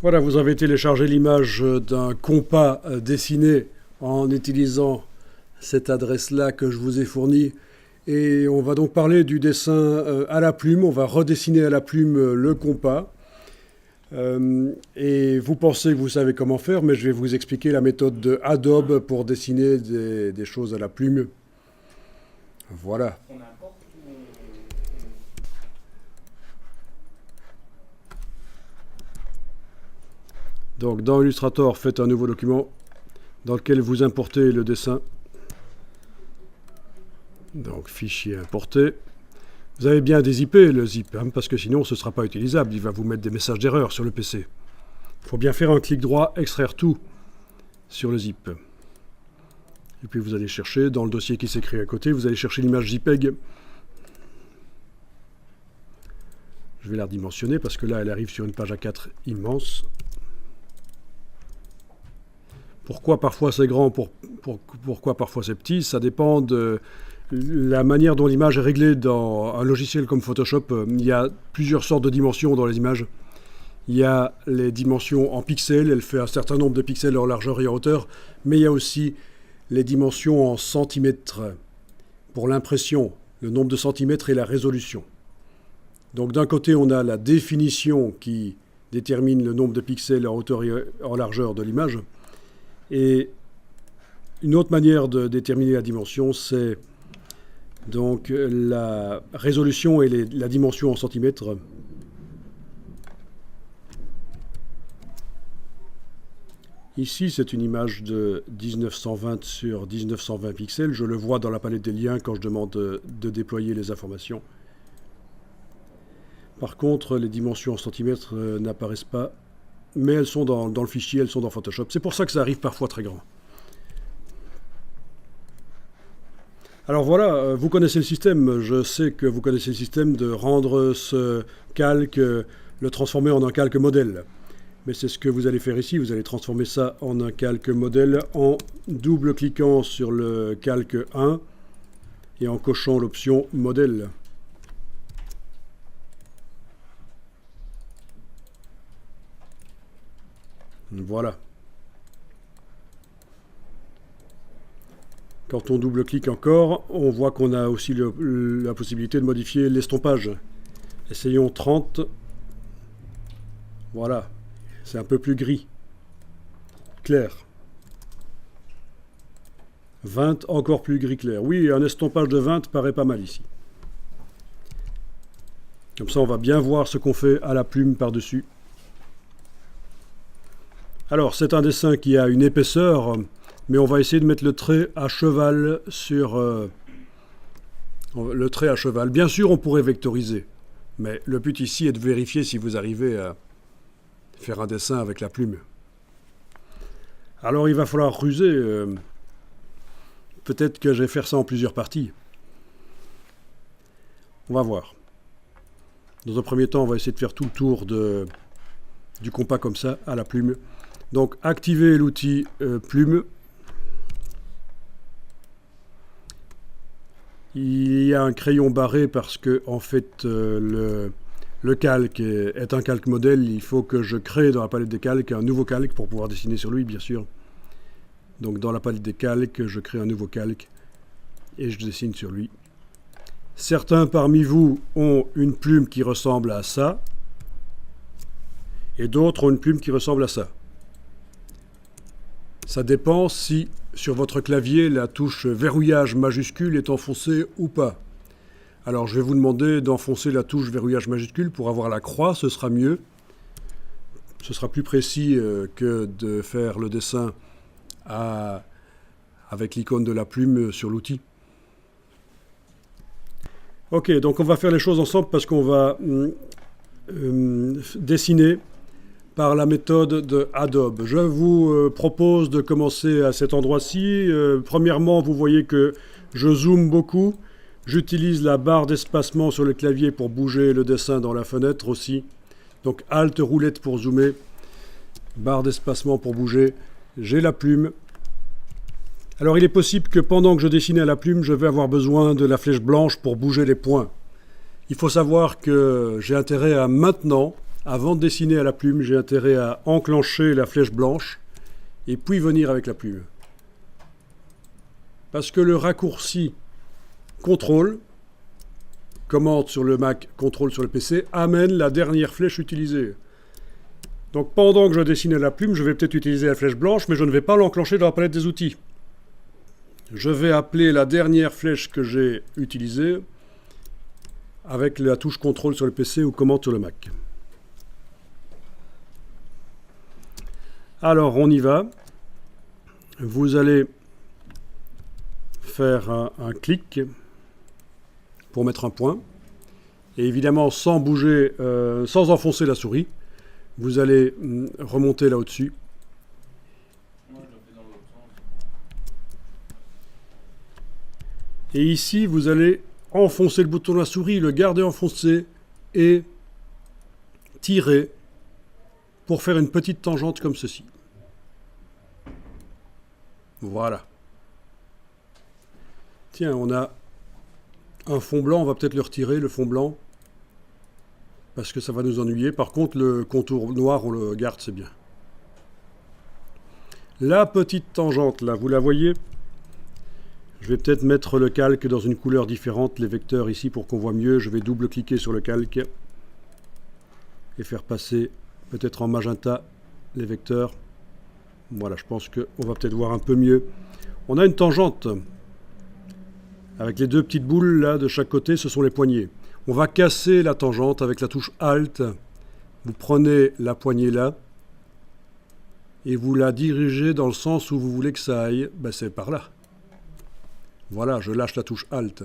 Voilà, vous avez téléchargé l'image d'un compas dessiné en utilisant cette adresse-là que je vous ai fournie. Et on va donc parler du dessin à la plume. On va redessiner à la plume le compas. Et vous pensez que vous savez comment faire, mais je vais vous expliquer la méthode de Adobe pour dessiner des choses à la plume. Voilà. Donc dans Illustrator, faites un nouveau document dans lequel vous importez le dessin. Donc fichier importé. Vous avez bien dézippé le zip, hein, parce que sinon ce ne sera pas utilisable. Il va vous mettre des messages d'erreur sur le PC. Il faut bien faire un clic droit, extraire tout sur le zip. Et puis vous allez chercher, dans le dossier qui s'écrit à côté, vous allez chercher l'image JPEG. Je vais la redimensionner parce que là elle arrive sur une page A4 immense. Pourquoi parfois c'est grand, pourquoi parfois c'est petit, ça dépend de la manière dont l'image est réglée dans un logiciel comme Photoshop. Il y a plusieurs sortes de dimensions dans les images. Il y a les dimensions en pixels, elle fait un certain nombre de pixels en largeur et en hauteur, mais il y a aussi les dimensions en centimètres pour l'impression, le nombre de centimètres et la résolution. Donc d'un côté on a la définition qui détermine le nombre de pixels en hauteur et en largeur de l'image. Et une autre manière de déterminer la dimension, c'est donc la résolution et la dimension en centimètres. Ici, c'est une image de 1920 sur 1920 pixels. Je le vois dans la palette des liens quand je demande de déployer les informations. Par contre, les dimensions en centimètres n'apparaissent pas. Mais elles sont dans le fichier, elles sont dans Photoshop. C'est pour ça que ça arrive parfois très grand. Alors voilà, vous connaissez le système. Je sais que vous connaissez le système de rendre ce calque, le transformer en un calque modèle. Mais c'est ce que vous allez faire ici. Vous allez transformer ça en un calque modèle en double-cliquant sur le calque 1 et en cochant l'option modèle. Voilà. Quand on double-clique encore, on voit qu'on a aussi la possibilité de modifier l'estompage. Essayons 30. Voilà. C'est un peu plus gris. Clair. 20, encore plus gris clair. Oui, un estompage de 20 paraît pas mal ici. Comme ça, on va bien voir ce qu'on fait à la plume par-dessus. Alors, c'est un dessin qui a une épaisseur, mais on va essayer de mettre le trait à cheval sur le trait à cheval. Bien sûr, on pourrait vectoriser, mais le but ici est de vérifier si vous arrivez à faire un dessin avec la plume. Alors, il va falloir ruser. Peut-être que je vais faire ça en plusieurs parties. On va voir. Dans un premier temps, on va essayer de faire tout le tour du compas comme ça, à la plume. Donc, activez l'outil plume. Il y a un crayon barré parce que, en fait, le calque est un calque modèle. Il faut que je crée dans la palette des calques un nouveau calque pour pouvoir dessiner sur lui, bien sûr. Donc, dans la palette des calques, je crée un nouveau calque et je dessine sur lui. Certains parmi vous ont une plume qui ressemble à ça et d'autres ont une plume qui ressemble à ça. Ça dépend si sur votre clavier la touche verrouillage majuscule est enfoncée ou pas. Alors je vais vous demander d'enfoncer la touche verrouillage majuscule pour avoir la croix, ce sera mieux. Ce sera plus précis que de faire le dessin avec l'icône de la plume sur l'outil. Ok, donc on va faire les choses ensemble parce qu'on va dessiner par la méthode de Adobe. Je vous propose de commencer à cet endroit-ci. Premièrement, vous voyez que je zoome beaucoup. J'utilise la barre d'espacement sur le clavier pour bouger le dessin dans la fenêtre aussi. Donc Alt roulette pour zoomer, barre d'espacement pour bouger. J'ai la plume. Alors il est possible que pendant que je dessine à la plume, je vais avoir besoin de la flèche blanche pour bouger les points. Il faut savoir que j'ai intérêt à maintenant Avant de dessiner à la plume, j'ai intérêt à enclencher la flèche blanche et puis venir avec la plume. Parce que le raccourci CTRL, commande sur le Mac, CTRL sur le PC, amène la dernière flèche utilisée. Donc pendant que je dessine à la plume, je vais peut-être utiliser la flèche blanche, mais je ne vais pas l'enclencher dans la palette des outils. Je vais appeler la dernière flèche que j'ai utilisée avec la touche CTRL sur le PC ou commande sur le Mac. Alors on y va. Vous allez faire un clic pour mettre un point. Et évidemment sans bouger, sans enfoncer la souris, vous allez remonter là au-dessus. Et ici, vous allez enfoncer le bouton de la souris, le garder enfoncé et tirer pour faire une petite tangente comme ceci. Voilà. Tiens, on a un fond blanc, on va peut-être le retirer, le fond blanc, parce que ça va nous ennuyer. Par contre, le contour noir, on le garde, c'est bien. La petite tangente, là, vous la voyez? Je vais peut-être mettre le calque dans une couleur différente, les vecteurs ici, pour qu'on voit mieux. Je vais double-cliquer sur le calque et faire passer peut-être en magenta les vecteurs. Voilà, je pense qu'on va peut-être voir un peu mieux. On a une tangente avec les deux petites boules là de chaque côté, ce sont les poignées. On va casser la tangente avec la touche Alt. Vous prenez la poignée là et vous la dirigez dans le sens où vous voulez que ça aille. Ben, c'est par là. Voilà, je lâche la touche Alt.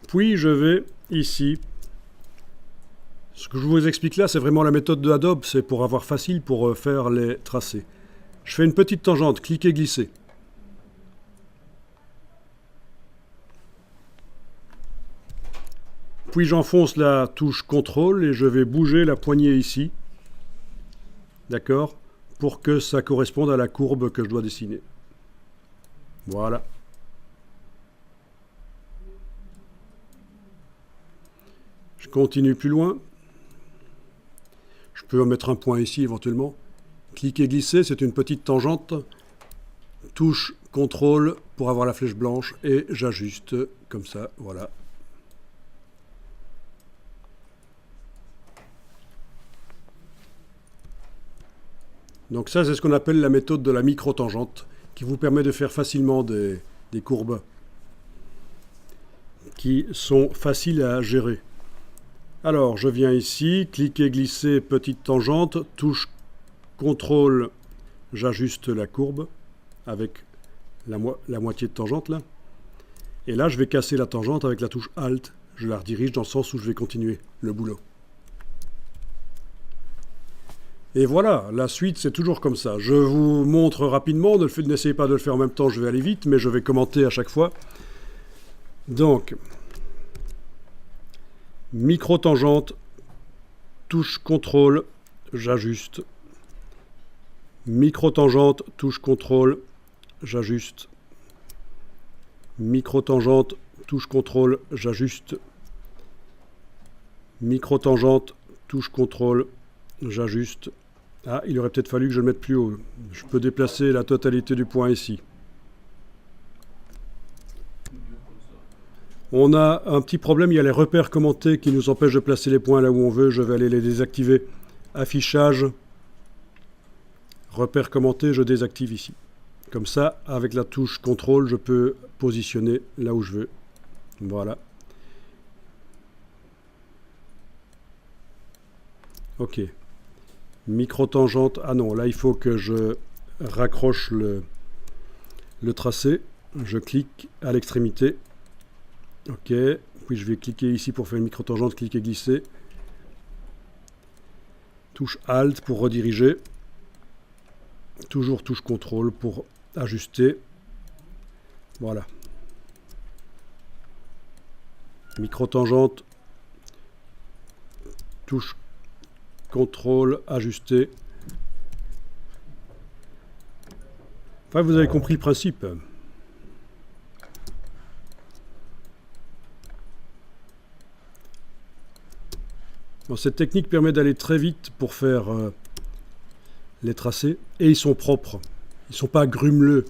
Puis je vais ici. Ce que je vous explique là, c'est vraiment la méthode de Adobe, c'est pour avoir facile pour faire les tracés. Je fais une petite tangente, cliquez, glissez. Puis j'enfonce la touche CTRL et je vais bouger la poignée ici. D'accord? Pour que ça corresponde à la courbe que je dois dessiner. Voilà. Je continue plus loin. Je peux mettre un point ici éventuellement. Cliquer, glisser, c'est une petite tangente. Touche CTRL pour avoir la flèche blanche et j'ajuste comme ça, voilà. Donc ça, c'est ce qu'on appelle la méthode de la micro-tangente, qui vous permet de faire facilement des courbes qui sont faciles à gérer. Alors, je viens ici, cliquer, glisser, petite tangente, touche CTRL, j'ajuste la courbe avec la moitié de tangente là. Et là, je vais casser la tangente avec la touche Alt. Je la redirige dans le sens où je vais continuer le boulot. Et voilà, la suite, c'est toujours comme ça. Je vous montre rapidement, n'essayez pas de le faire en même temps, je vais aller vite, mais je vais commenter à chaque fois. Donc, micro-tangente, touche CTRL, j'ajuste. Micro-tangente, touche CTRL, j'ajuste. Micro-tangente, touche CTRL, j'ajuste. Micro-tangente, touche CTRL, j'ajuste. Ah, il aurait peut-être fallu que je le mette plus haut. Je peux déplacer la totalité du point ici. On a un petit problème, il y a les repères commentés qui nous empêchent de placer les points là où on veut. Je vais aller les désactiver. Affichage, repères commentés, je désactive ici. Comme ça, avec la touche CTRL, je peux positionner là où je veux. Voilà. Ok. Micro-tangente, ah non, là il faut que je raccroche le tracé. Je clique à l'extrémité. Ok, puis je vais cliquer ici pour faire une micro-tangente, cliquer, glisser. Touche Alt pour rediriger. Toujours touche CTRL pour ajuster. Voilà. Micro-tangente. Touche CTRL, ajuster. Enfin, vous avez compris le principe. Bon, cette technique permet d'aller très vite pour faire les tracés, et ils sont propres. Ils ne sont pas grumeleux.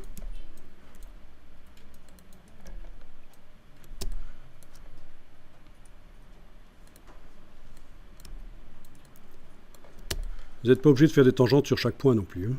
Vous n'êtes pas obligé de faire des tangentes sur chaque point non plus, hein.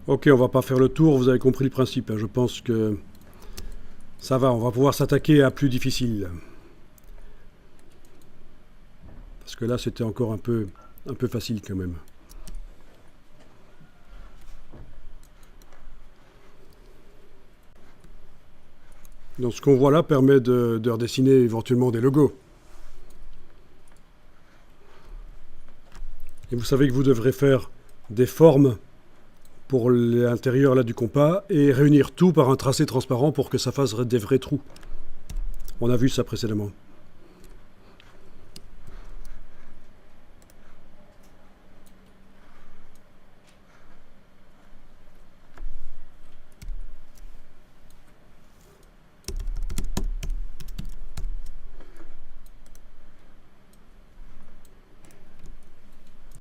Ok, on va pas faire le tour, vous avez compris le principe, hein. Je pense que ça va, on va pouvoir s'attaquer à plus difficile. Parce que là, c'était encore un peu facile quand même. Donc ce qu'on voit là permet de redessiner éventuellement des logos. Et vous savez que vous devrez faire des formes pour l'intérieur là du compas et réunir tout par un tracé transparent pour que ça fasse des vrais trous. On a vu ça précédemment.